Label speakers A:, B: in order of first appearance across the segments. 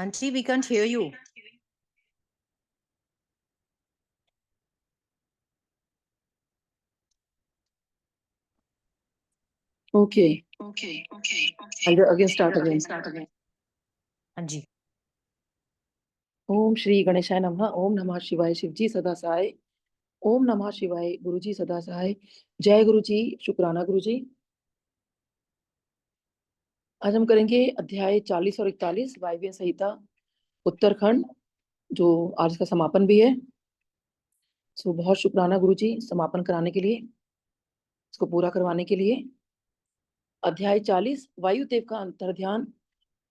A: Auntie, we can't hear you.
B: Okay. I'll again start again.
A: Auntie.
B: ओम श्री गणेशाय नमः। ओम नमः शिवाय। शिवजी सदा सहाय। ओम नमः शिवाय। गुरुजी सदा सहाय। जय गुरुजी। शुक्राना गुरुजी। आज हम करेंगे अध्याय 40 और 41 वायव्य संहिता उत्तरखंड, जो आज का समापन भी है। सो बहुत शुक्राना गुरुजी समापन कराने के लिए, इसको पूरा करवाने के लिए। अध्याय 40 वायुदेव का अंतर्ध्यान।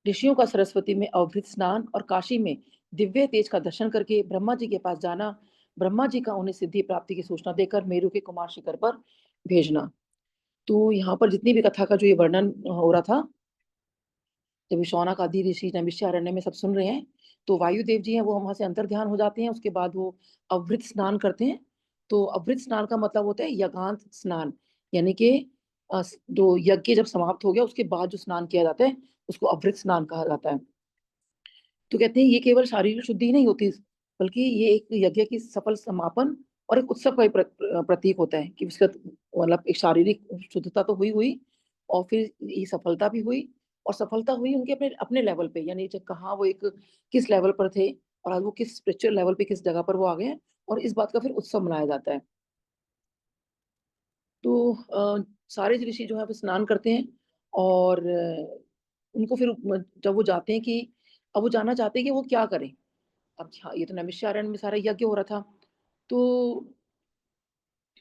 B: ऋषियों का सरस्वती में अवभृत स्नान और काशी में दिव्य तेज का दर्शन करके ब्रह्मा जी के पास जाना, ब्रह्मा जी का उन्हें सिद्धि प्राप्ति की सूचना देकर मेरु के कुमार शिखर पर भेजना। तो यहाँ पर जितनी भी कथा का जो ये वर्णन हो रहा था, जब शौनक आदि ऋषि नैमिषारण्य में सब सुन रहे हैं, तो वायुदेव जी हैं वो वहां से अंतर्ध्यान हो जाते हैं। उसके बाद वो अवभृत स्नान करते हैं। तो अवभृत स्नान का मतलब होता है यज्ञांत स्नान, यानी कि जो यज्ञ जब समाप्त हो गया उसके बाद जो स्नान किया जाता है उसको अवभृत स्नान कहा जाता है। तो कहते हैं ये केवल शारीरिक शुद्धि ही नहीं होती, बल्कि ये एक यज्ञ की सफल समापन और एक उत्सव का ही प्रतीक होता है कि उसका मतलब एक शारीरिक शुद्धता तो हुई हुई और फिर ये सफलता भी हुई, और सफलता हुई उनके अपने अपने लेवल पे, यानी जब कहाँ वो एक किस लेवल पर थे और आज वो किस स्पिरिचुअल लेवल पे किस जगह पर वो आ गए हैं, और इस बात का फिर उत्सव मनाया जाता है। तो सारे ऋषि जो है वो स्नान करते हैं और उनको फिर जब वो जाते हैं कि अब वो जानना चाहते हैं कि वो क्या करें। अब हाँ, ये तो नैमिषारण्य में सारा यज्ञ हो रहा था, तो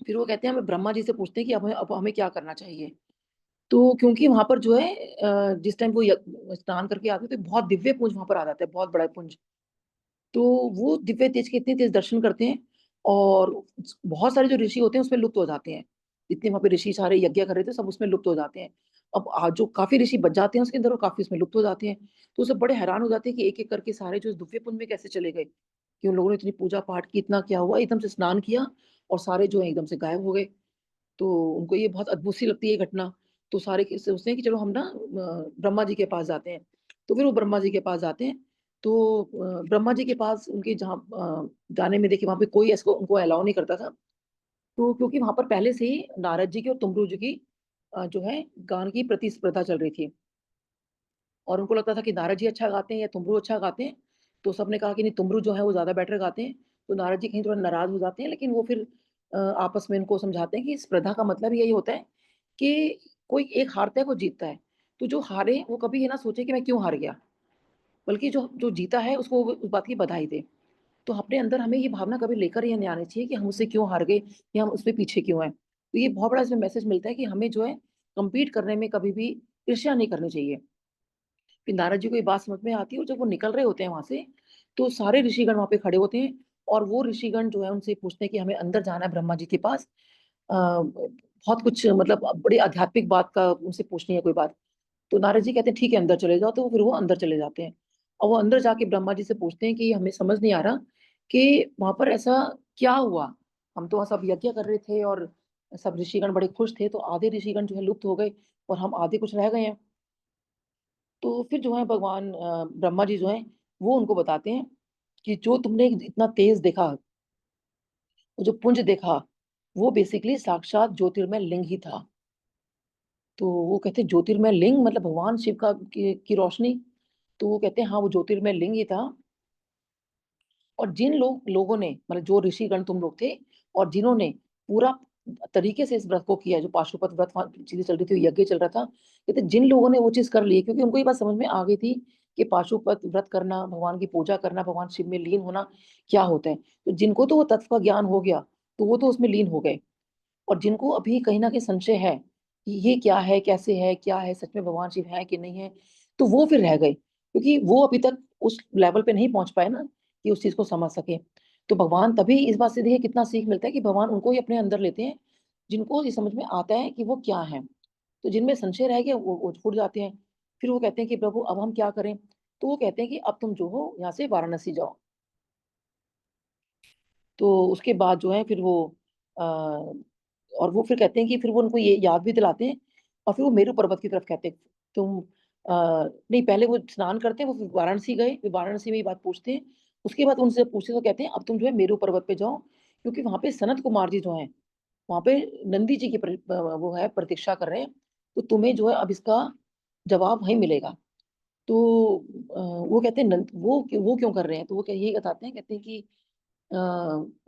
B: फिर वो कहते हैं, हमें ब्रह्मा जी से पूछते हैं कि अब हमें क्या करना चाहिए। तो क्योंकि वहां पर जो है जिस टाइम वो स्नान करके आते थे बहुत दिव्य पुंज वहां पर आ जाता है, बहुत बड़ा पुंज। तो वो दिव्य तेज के इतने तेज दर्शन करते हैं और बहुत सारे जो ऋषि होते हैं उसमें लुप्त हो जाते हैं। जितने वहां पे ऋषि सारे यज्ञ कर रहे थे सब उसमें लुप्त हो जाते हैं। अब आज जो काफी ऋषि बच जाते हैं उसके अंदर, और काफी उसमें लुप्त हो जाते हैं। तो सब बड़े हैरान हो जाते हैं कि एक एक करके सारे जो दिव्य पुंज में कैसे चले गए, कि उन लोगों ने इतनी पूजा पाठ की, इतना क्या हुआ, एकदम से स्नान किया और सारे जो है एकदम से गायब हो गए। तो उनको ये बहुत अद्भुत सी लगती है ये घटना। तो सारे सोचते हैं कि चलो हम ना ब्रह्मा जी के पास जाते हैं। तो फिर वो ब्रह्मा जी के पास जाते हैं। तो ब्रह्मा जी के पास उनके जहाँ जाने में देखिए वहां पे कोई ऐसा उनको अलाउ नहीं करता था। तो क्योंकि वहां पर पहले से ही नारद जी की और तुमरू जी की जो है गान की प्रतिस्पर्धा चल रही थी, और उनको लगता था कि नारद जी अच्छा गाते हैं या तुमरू अच्छा गाते हैं। तो सबने कहा कि नहीं, तुमरू जो है वो ज्यादा बेटर गाते हैं। तो नारद जी कहीं थोड़ा नाराज हो जाते हैं, लेकिन वो फिर आपस में इनको समझाते हैं कि स्पर्धा का मतलब यही होता है कि कोई एक हारता है, कोई जीतता है। तो जो हारे वो कभी ये ना सोचे कि मैं क्यों हार गया, बल्कि जो जो जीता है उसको उस बात की बधाई दे। तो अपने अंदर हमें ये भावना कभी लेकर ये नहीं आनी चाहिए कि हम उससे क्यों हार गए या हम उससे पीछे क्यों हैं। तो ये बहुत बड़ा इसमें मैसेज मिलता है कि हमें जो है compete करने में कभी भी ईर्ष्या नहीं करनी चाहिए। फिर नारद जी को ये बात समझ में आती है, और जब वो निकल रहे होते हैं वहां से, तो सारे ऋषिगण वहां पे खड़े होते हैं। और वो ऋषिगण जो है उनसे पूछते हैं कि हमें अंदर जाना है ब्रह्मा जी के पास, बहुत कुछ मतलब बड़ी आध्यात्मिक बात का उनसे पूछनी है कोई बात। तो नारद जी कहते हैं ठीक है अंदर चले जाओ। तो फिर वो अंदर चले जाते हैं और वो अंदर जाके ब्रह्मा जी से पूछते हैं कि हमें समझ नहीं आ रहा कि वहां पर ऐसा क्या हुआ। हम तो वहाँ सब यज्ञ कर रहे थे और सब ऋषिगण बड़े खुश थे, तो आधे ऋषिगण जो है लुप्त हो गए और हम आधे कुछ रह गए हैं। तो फिर जो है भगवान ब्रह्मा जी जो है वो उनको बताते हैं कि जो तुमने इतना तेज देखा, वो जो पुंज देखा, वो बेसिकली साक्षात ज्योतिर्मय लिंग ही था। तो वो कहते हैं ज्योतिर्मय लिंग मतलब भगवान शिव का की रोशनी। तो वो कहते हैं हाँ वो ज्योतिर्मय लिंग ही था। और जिन लोगों ने मतलब जो ऋषिगण तुम लोग थे और जिन्होंने पूरा तरीके से इस व्रत को किया, जो पाशुपत व्रत चीजें चल रही थी, यज्ञ चल रहा था, कहते जिन लोगों ने वो चीज कर ली, क्योंकि उनको ये बात समझ में आ गई थी कि पाशुपत व्रत करना, भगवान की पूजा करना, भगवान शिव में लीन होना क्या होता है। तो जिनको तो वो तत्व का ज्ञान हो गया तो वो तो उसमें लीन हो गए, और जिनको अभी कहीं ना कहीं संशय है कि ये क्या है, कैसे है, क्या है, सच में भगवान शिव है कि नहीं है, तो वो फिर रह गए, क्योंकि वो अभी तक उस लेवल पे नहीं पहुंच पाए ना कि उस चीज को समझ सके। तो भगवान तभी इस बात से देखिए कितना सीख मिलता है कि भगवान उनको ही अपने अंदर लेते हैं जिनको ये समझ में आता है कि वो क्या है। तो जिनमें संशय रह गया वो छूट जाते हैं। फिर वो कहते हैं कि प्रभु अब हम क्या करें। तो वो कहते हैं कि अब तुम जो हो यहाँ से वाराणसी जाओ। तो उसके बाद जो है फिर वो और वो फिर कहते हैं कि फिर वो उनको ये याद भी दिलाते हैं, और फिर वो मेरू पर्वत की तरफ कहते हैं, तुम नहीं, पहले वो स्नान करते हैं, वो फिर वाराणसी गए, फिर वाराणसी में ये बात पूछते हैं। उसके बाद उनसे पूछते तो कहते हैं, अब तुम जो है मेरू पर्वत पे जाओ, क्योंकि वहाँ पे सनत कुमार जी जो हैं, वहाँ पे नंदी जी की वो है प्रतीक्षा कर रहे हैं, तो तुम्हें जो है अब इसका जवाब वहीं मिलेगा। तो वो कहते हैं वो क्यों कर रहे हैं, तो वो यही बताते हैं, कहते हैं कि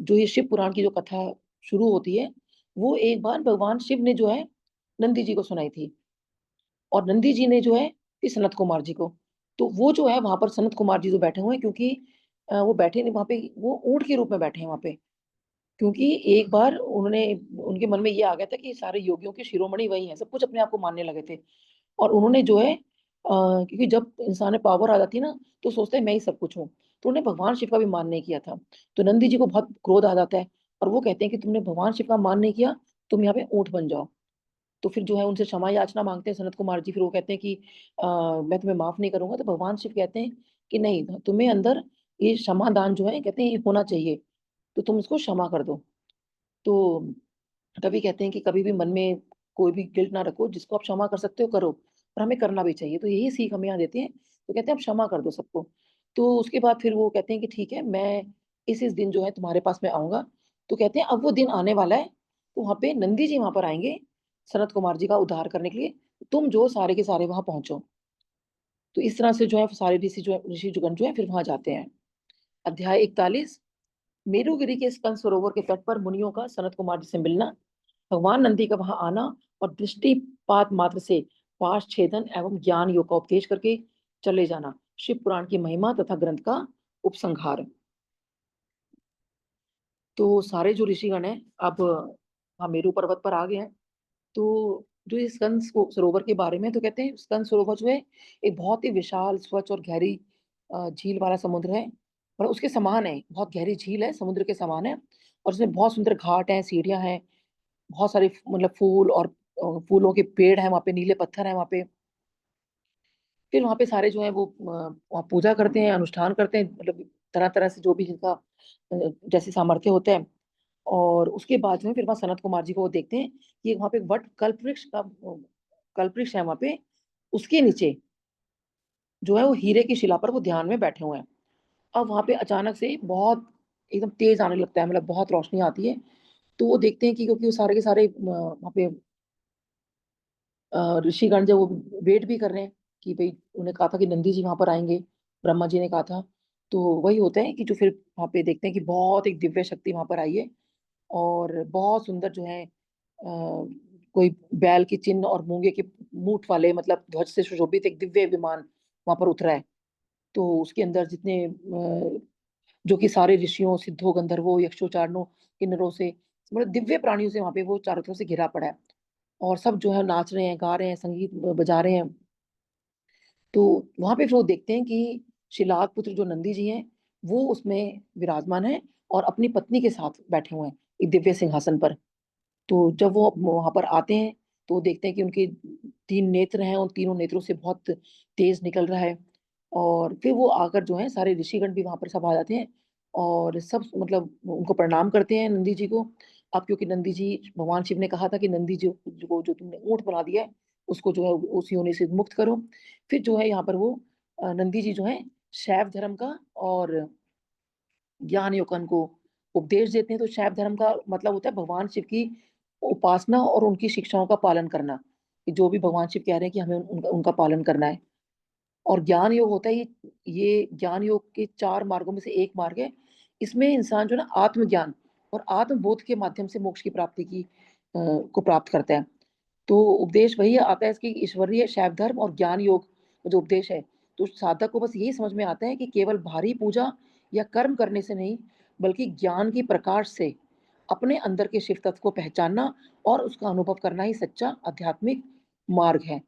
B: जो ये शिव पुराण की जो कथा शुरू होती है, वो एक बार भगवान शिव ने जो है नंदी जी को सुनाई थी, और नंदी जी ने जो है कि सनत कुमार जी को। तो वो जो है वहां पर सनत कुमार जी जो बैठे हुए हैं, क्योंकि वो बैठे नहीं वहां पे, वो ऊंट के रूप में बैठे हैं वहां पे, क्योंकि एक बार उन्होंने उनके मन में ये आ गया था कि सारे योगियों के शिरोमणि वही हैं, सब कुछ अपने आप को मानने लगे थे। और उन्होंने जो है क्योंकि जब इंसान में पावर आ जाती है ना, तो सोचते हैं मैं ही सब कुछ हूँ, तो उन्होंने भगवान शिव का भी मान नहीं किया था। तो नंदी जी को बहुत क्रोध आ जाता है, और वो कहते हैं कि तुमने भगवान शिव का मान नहीं किया, तुम यहाँ पे ऊंट बन जाओ। तो फिर जो है उनसे क्षमा याचना मांगते हैं सनत कुमार जी, फिर वो कहते हैं कि मैं तुम्हें माफ नहीं करूंगा। तो भगवान शिव कहते हैं कि नहीं, तुम्हें अंदर ये क्षमादान जो है, कहते हैं ये होना चाहिए, तो तुम इसको क्षमा कर दो। तो तभी कहते हैं कि कभी भी मन में कोई भी गिल्ट ना रखो, जिसको आप क्षमा कर सकते हो करो, और हमें करना भी चाहिए, तो यही सीख हमें यहाँ देते हैं। तो कहते हैं आप क्षमा कर दो सबको। तो उसके बाद फिर वो कहते हैं कि ठीक है, मैं इस दिन जो है तुम्हारे पास में आऊंगा। तो कहते हैं अब वो दिन आने वाला है, तो वहां पे नंदी जी वहां पर आएंगे सनत कुमार जी का उद्धार करने के लिए, तुम जो सारे के सारे वहां पहुंचो। तो इस तरह से जो है सारे ऋषि जुगन जो है फिर वहां जाते हैं। अध्याय 41। मेरुगिरी के स्कंद सरोवर के तट पर मुनियों का सनत कुमार जी से मिलना, भगवान नंदी का वहां आना, और दृष्टिपात मात्र से पाश छेदन एवं ज्ञान योग का उपदेश करके चले जाना, शिव पुराण की महिमा तथा ग्रंथ का उपसंहार। तो सारे जो ऋषिगण हैं अब वहाँ मेरू पर्वत पर आ गए हैं। तो जो ये सरोवर के बारे में, तो कहते हैं स्कंद सरोवर जो है एक बहुत ही विशाल, स्वच्छ और गहरी झील वाला समुद्र है, और उसके समान है, बहुत गहरी झील है, समुद्र के समान है। और उसमें बहुत सुंदर घाट हैं, सीढ़ियां हैं, बहुत सारे मतलब फूल और फूलों के पेड़ हैं वहाँ पे, नीले पत्थर हैं वहाँ पे। फिर वहाँ पे सारे जो है वो वहाँ पूजा करते हैं, अनुष्ठान करते हैं, मतलब तरह तरह से जो भी जिनका जैसे सामर्थ्य होता है। और उसके बाद जो है फिर वहाँ सनत कुमार जी को वो देखते हैं कि वहाँ पे वट कल्प वृक्ष है वहाँ पे, उसके नीचे जो है वो हीरे की शिला पर वो ध्यान में बैठे हुए हैं। अब वहाँ पे अचानक से बहुत एकदम तेज आने लगता है, मतलब बहुत रोशनी आती है। तो वो देखते हैं कि क्योंकि वो सारे के सारे वहाँ पे ऋषिगण जो वो वेट भी कर रहे हैं कि भाई, उन्हें कहा था कि नंदी जी वहां पर आएंगे, ब्रह्मा जी ने कहा था। तो वही होता है कि जो फिर वहां पे देखते हैं कि बहुत एक दिव्य शक्ति वहां पर आई है, और बहुत सुंदर जो है कोई बैल के चिन्ह और मूंगे के मूठ वाले, मतलब ध्वज से सुशोभित एक दिव्य विमान वहां पर उतरा है। तो उसके अंदर जितने जो कि सारे ऋषियों, सिद्धों, गंधर्वों, यक्षों, चारणों, किन्नरों से, मतलब दिव्य प्राणियों से वहां पे वो चारों तरफ से घिरा पड़ा है। और सब जो है नाच रहे हैं, गा रहे हैं, संगीत बजा रहे हैं। तो वहां पे फिर वो देखते हैं कि शिलाद पुत्र जो नंदी जी हैं, वो उसमें विराजमान है, और अपनी पत्नी के साथ बैठे हुए हैं एक दिव्य सिंहासन पर। तो जब वो वहां पर आते हैं, तो वो देखते हैं कि उनके 3 नेत्र हैं, उन तीनों नेत्रों से बहुत तेज निकल रहा है। और फिर वो आकर जो है सारे ऋषिगण भी वहां पर सब आ जाते हैं, और सब मतलब उनको प्रणाम करते हैं नंदी जी को। अब क्योंकि नंदी जी, भगवान शिव ने कहा था कि नंदी जी को जो तुमने ऊंट बना दिया है, उसको जो है उस योनि से मुक्त करो। फिर जो है यहाँ पर वो नंदी जी जो है शैव धर्म का और ज्ञान योग को उपदेश देते हैं। तो शैव धर्म का मतलब होता है भगवान शिव की उपासना और उनकी शिक्षाओं का पालन करना, कि जो भी भगवान शिव कह रहे हैं कि हमें उनका पालन करना है। और ज्ञान योग होता है ये ज्ञान योग के 4 मार्गों में से एक मार्ग है। इसमें इंसान जो है ना आत्मज्ञान और आत्मबोध के माध्यम से मोक्ष की प्राप्ति को प्राप्त करता है। तो उपदेश वही आता है इसकी, ईश्वरीय शैव धर्म और ज्ञान योग का जो उपदेश है। तो साधक को बस यही समझ में आता है कि केवल भारी पूजा या कर्म करने से नहीं, बल्कि ज्ञान की प्रकाश से अपने अंदर के शिव तत्व को पहचानना और उसका अनुभव करना ही सच्चा आध्यात्मिक मार्ग है।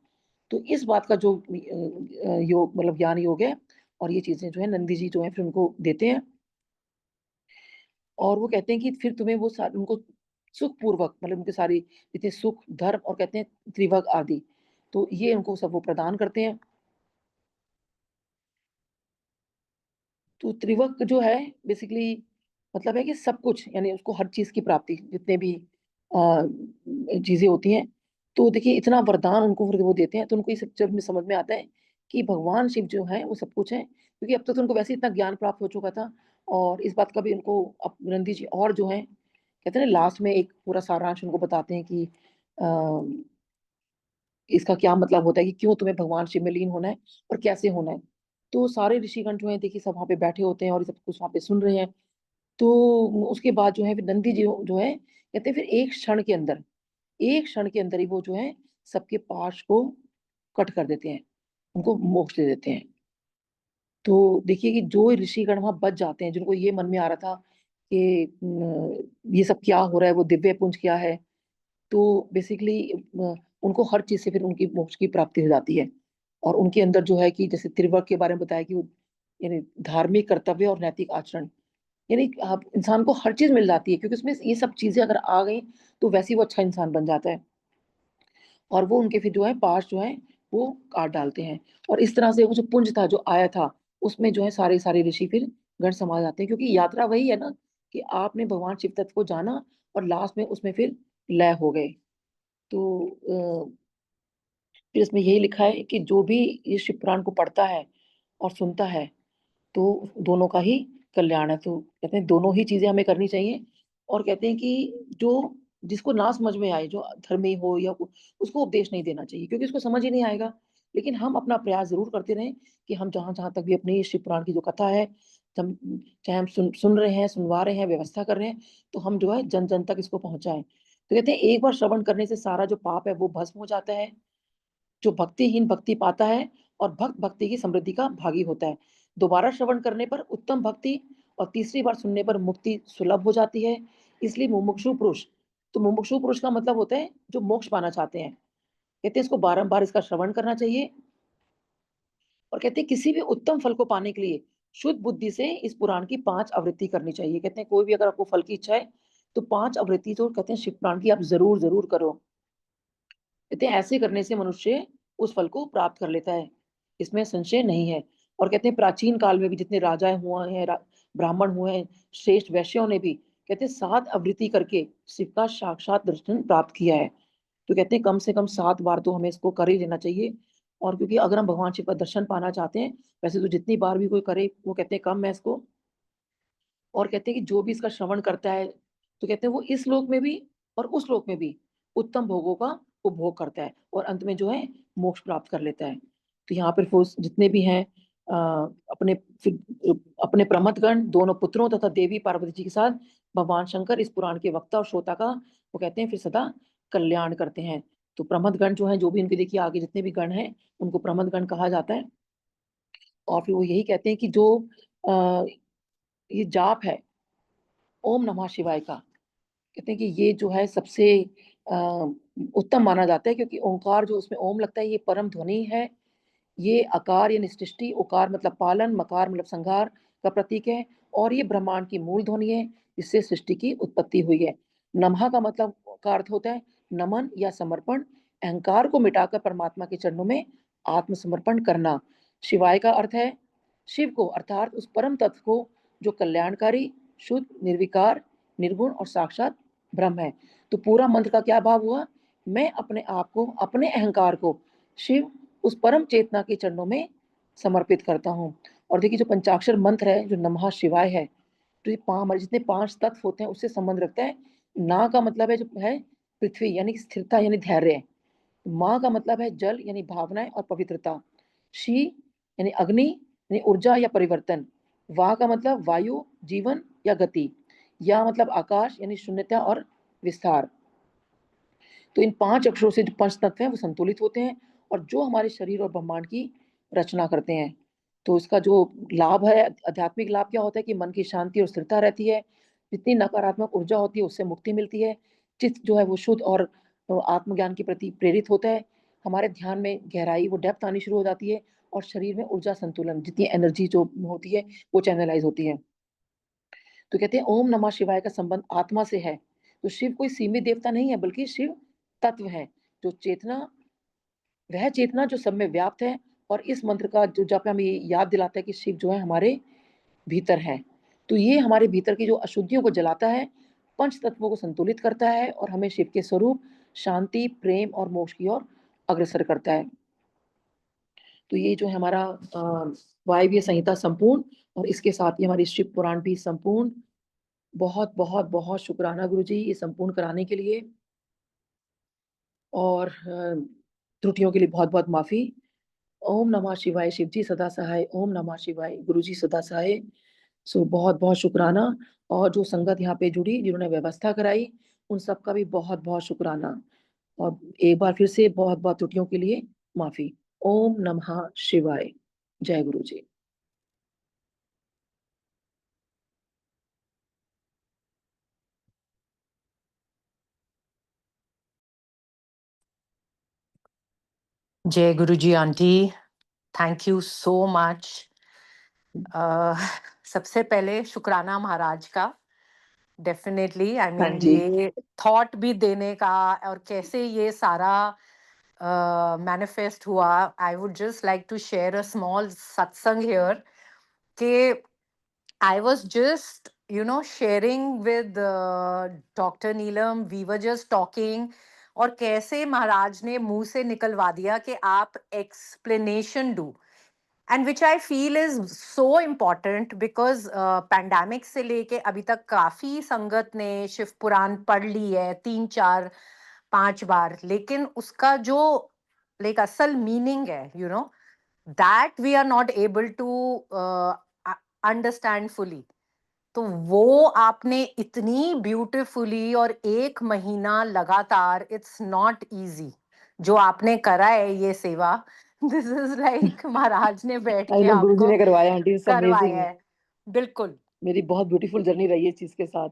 B: तो इस बात का जो योग मतलब ज्ञान योग है, और ये चीजें जो है नंदी जी जो है फिर उनको देते हैं। और वो कहते हैं कि फिर तुम्हें वो उनको सुख पूर्वक, मतलब उनके सारी जितने सुख, धर्म और कहते हैं त्रिभग आदि, तो ये उनको सब वो प्रदान करते हैं। तो त्रिभग जो है बेसिकली मतलब है कि सब कुछ, यानी उसको हर चीज की प्राप्ति, जितने भी चीजें होती हैं, तो देखिए इतना वरदान उनको फिर वो देते हैं, तो उनको ये सब जब में समझ में आता है कि भगवान शिव जो हैं वो सब कुछ हैं, क्योंकि अब तक तो उनको वैसे ही इतना ज्ञान प्राप्त हो चुका था। और इस बात का भी उनको अब नंदी जी और जो हैं कहते हैं ना लास्ट में एक पूरा सारांश उनको बताते हैं कि इसका क्या मतलब होता है कि क्यों तुम्हें भगवान शिव में लीन होना है और कैसे होना है। तो सारे ऋषिगण जो है देखिए सब वहाँ पे बैठे होते हैं और ये सब कुछ वहाँ पे सुन रहे हैं। तो उसके बाद जो है फिर नंदी जी जो है कहते हैं फिर एक क्षण के अंदर ही वो जो है सबके पाश को कट कर देते हैं, उनको मोक्ष दे देते हैं। तो देखिए कि जो ऋषिगण वहां बच जाते हैं, जिनको ये मन में आ रहा था कि ये सब क्या हो रहा है, वो दिव्य पुंज क्या है, तो बेसिकली उनको हर चीज से फिर उनकी मोक्ष की प्राप्ति हो जाती है। और उनके अंदर जो है कि जैसे त्रिवर्ग के बारे में बताया कि वो यानी धार्मिक कर्तव्य और नैतिक आचरण, यानी आप इंसान को हर चीज मिल जाती है, क्योंकि उसमें ये सब चीजें अगर आ गई तो वैसे ही वो अच्छा इंसान बन जाता है। और वो उनके फिर जो है पास जो है वो काट डालते हैं। और इस तरह से वो जो पुंज था जो आया था, उसमें जो है सारे सारे ऋषि फिर गण समा जाते हैं, क्योंकि यात्रा वही है ना कि आपने भगवान शिव तत्व को जाना और लास्ट में उसमें फिर लय हो गए। तो फिर इसमें यही लिखा है कि जो भी ये शिव पुराण को पढ़ता है और सुनता है तो दोनों का ही कल्याण है। तो कहते हैं दोनों ही चीजें हमें करनी चाहिए। और कहते हैं कि जो जिसको ना समझ में आए, जो धर्मी हो या उसको उपदेश नहीं देना चाहिए, क्योंकि उसको समझ ही नहीं आएगा। लेकिन हम अपना प्रयास जरूर करते रहें कि हम जहां जहां तक भी अपनी शिव पुराण की जो कथा है, हम चाहे हम सुन रहे हैं, सुनवा रहे हैं, व्यवस्था कर रहे हैं, तो हम जो है जन जन तक इसको पहुंचाएं। तो कहते हैं एक बार श्रवण करने से सारा जो पाप है वो भस्म हो जाता है। जो भक्तिहीन भक्ति पाता है और भक्त भक्ति की समृद्धि का भागी होता है। दोबारा श्रवण करने पर उत्तम भक्ति और तीसरी बार सुनने पर मुक्ति सुलभ हो जाती है। इसलिए मुमुक्षु पुरुष, तो मुमुक्षु पुरुष का मतलब होता है जो मोक्ष पाना चाहते हैं, कहते हैं इसको बारंबार इसका श्रवण करना चाहिए। और कहते हैं किसी भी उत्तम फल को पाने के लिए शुद्ध बुद्धि से इस पुराण की 5 आवृत्ति करनी चाहिए। कहते हैं कोई भी अगर आपको फल की इच्छा है तो 5 आवृत्ति जो कहते हैं शिव पुराण की आप जरूर जरूर करो। कहते हैं ऐसे करने से मनुष्य उस फल को प्राप्त कर लेता है, इसमें संशय नहीं है। और कहते हैं प्राचीन काल में भी जितने राजा हुए हैं, ब्राह्मण हुए हैं, श्रेष्ठ वैश्यों ने भी कहते हैं 7 आवृत्ति करके शिव का साक्षात दर्शन प्राप्त किया है। तो कहते हैं कम से कम 7 बार तो हमें इसको कर ही लेना चाहिए। और क्योंकि अगर हम भगवान शिव का दर्शन पाना चाहते हैं, वैसे तो जितनी बार भी कोई करे वो कहते हैं कम है इसको। और कहते हैं कि जो भी इसका श्रवण करता है तो कहते हैं वो इस लोक में भी और उस लोक में भी उत्तम भोगों का उपभोग करता है और अंत में जो है मोक्ष प्राप्त कर लेता है। तो यहाँ पर वो जितने भी हैं अपने अपने प्रमथगण दोनों पुत्रों तथा देवी पार्वती जी के साथ भगवान शंकर इस पुराण के वक्ता और श्रोता का वो कहते हैं फिर सदा कल्याण करते हैं। तो प्रमथगण जो है, जो भी इनके देखिए आगे जितने भी गण हैं उनको प्रमथगण कहा जाता है। और फिर वो यही कहते हैं कि जो आ, ये जाप है ओम नमः शिवाय का, कहते हैं कि ये जो है सबसे अ, उत्तम माना जाता है, क्योंकि ओंकार जो उसमें ओम लगता है ये परम ध्वनि है। ये आकार यानी सृष्टि, उकार मतलब पालन, मकार मतलब संहार का प्रतीक है। और ये ब्रह्मांड की मूल ध्वनि है जिससे सृष्टि की उत्पत्ति हुई है। नमः का मतलब का अर्थ होता है नमन या समर्पण, अहंकार को मिटाकर परमात्मा के चरणों में आत्मसमर्पण करना। शिवाय का अर्थ है शिव को, अर्थात उस परम तत्व को जो कल्याणकारी, शुद्ध, निर्विकार, निर्गुण और साक्षात ब्रह्म है। तो पूरा मंत्र का क्या भाव हुआ, मैं अपने आप को, अपने अहंकार को शिव उस परम चेतना के चरणों में समर्पित करता हूँ। और देखिए जो पंचाक्षर मंत्र है जो नमः शिवाय है, तो ये हमारे जितने 5 तत्व होते हैं उससे संबंध रखता है। ना का मतलब है जो है पृथ्वी यानी कि स्थिरता यानी धैर्य। माँ का मतलब है जल यानी भावनाएं और पवित्रता। शी यानी अग्नि यानी ऊर्जा या परिवर्तन। वाह का मतलब वायु, जीवन या गति। या मतलब आकाश यानी शून्यता और विस्तार। तो इन 5 अक्षरों से जो पंच तत्व हैं वो संतुलित होते हैं और जो हमारे शरीर और ब्रह्मांड की रचना करते हैं। तो इसका जो लाभ है, आध्यात्मिक लाभ क्या होता है कि मन की शांति और स्थिरता रहती है। जितनी नकारात्मक ऊर्जा होती है उससे मुक्ति मिलती है। चित्त जो है वो शुद्ध और आत्मज्ञान के प्रति प्रेरित होता है। हमारे ध्यान में गहराई वो डेप्थ आनी शुरू हो जाती है और शरीर में ऊर्जा संतुलन, जितनी एनर्जी जो होती है वो चैनलाइज होती है। तो कहते हैं ओम नमः शिवाय का संबंध आत्मा से है। तो शिव कोई सीमित देवता नहीं है, बल्कि शिव तत्व है, जो चेतना, वह चेतना जो सब में व्याप्त है। और इस मंत्र का जो जप हमें ये याद दिलाता है कि शिव जो है हमारे भीतर है। तो ये हमारे भीतर की जो अशुद्धियों को जलाता है, पंच तत्वों को संतुलित करता है और हमें शिव के स्वरूप शांति, प्रेम और मोक्ष की ओर अग्रसर करता है। तो ये जो है हमारा वायव्य संहिता संपूर्ण और इसके साथ ही हमारी शिव पुराण भी संपूर्ण। बहुत शुक्राना गुरुजी ये संपूर्ण कराने के लिए और त्रुटियों के लिए बहुत-बहुत माफ़ी। ओम नमः शिवाय, शिव जी सदा सहाय। ओम नमः शिवाय, गुरु जी सदा सहाय। सो बहुत-बहुत शुक्राना और जो संगत यहाँ पे जुड़ी, जिन्होंने व्यवस्था कराई, उन सबका भी बहुत-बहुत शुक्राना और एक बार फिर से बहुत-बहुत त्रुटियों के लिए माफ़ी। ओम नमः शिवाय। जय गुरु जी।
A: Jai Guruji Aunty, thank you so much. सबसे पहले शुक्राना महाराज का डेफिनेटली आई
B: हाँ
A: मीन
B: जी।
A: ये थॉट भी देने का और कैसे ये सारा मैनिफेस्ट हुआ. I would just like to share a small satsang here कि I was just, sharing with Dr. Neelam. We were just talking. और कैसे महाराज ने मुंह से निकलवा दिया कि आप explanation do and which I feel is so important because pandemic से लेके अभी तक काफी संगत ने शिव पुराण पढ़ ली है 3 4 5 बार, लेकिन उसका जो लाइक असल मीनिंग है that we are not able to understand fully. तो वो आपने इतनी ब्यूटीफुली और 1 महीना लगातार, इट्स नॉट इजी जो आपने करा है ये सेवा. दिस इज लाइक महाराज ने बैठ
B: आई
A: के
B: नो गुरुजी
A: आपको
B: ने करवाया आंटी, इट्स
A: करवाया
B: अमेजिंग।
A: है. बिल्कुल
B: मेरी बहुत ब्यूटीफुल जर्नी रही है इस चीज के साथ।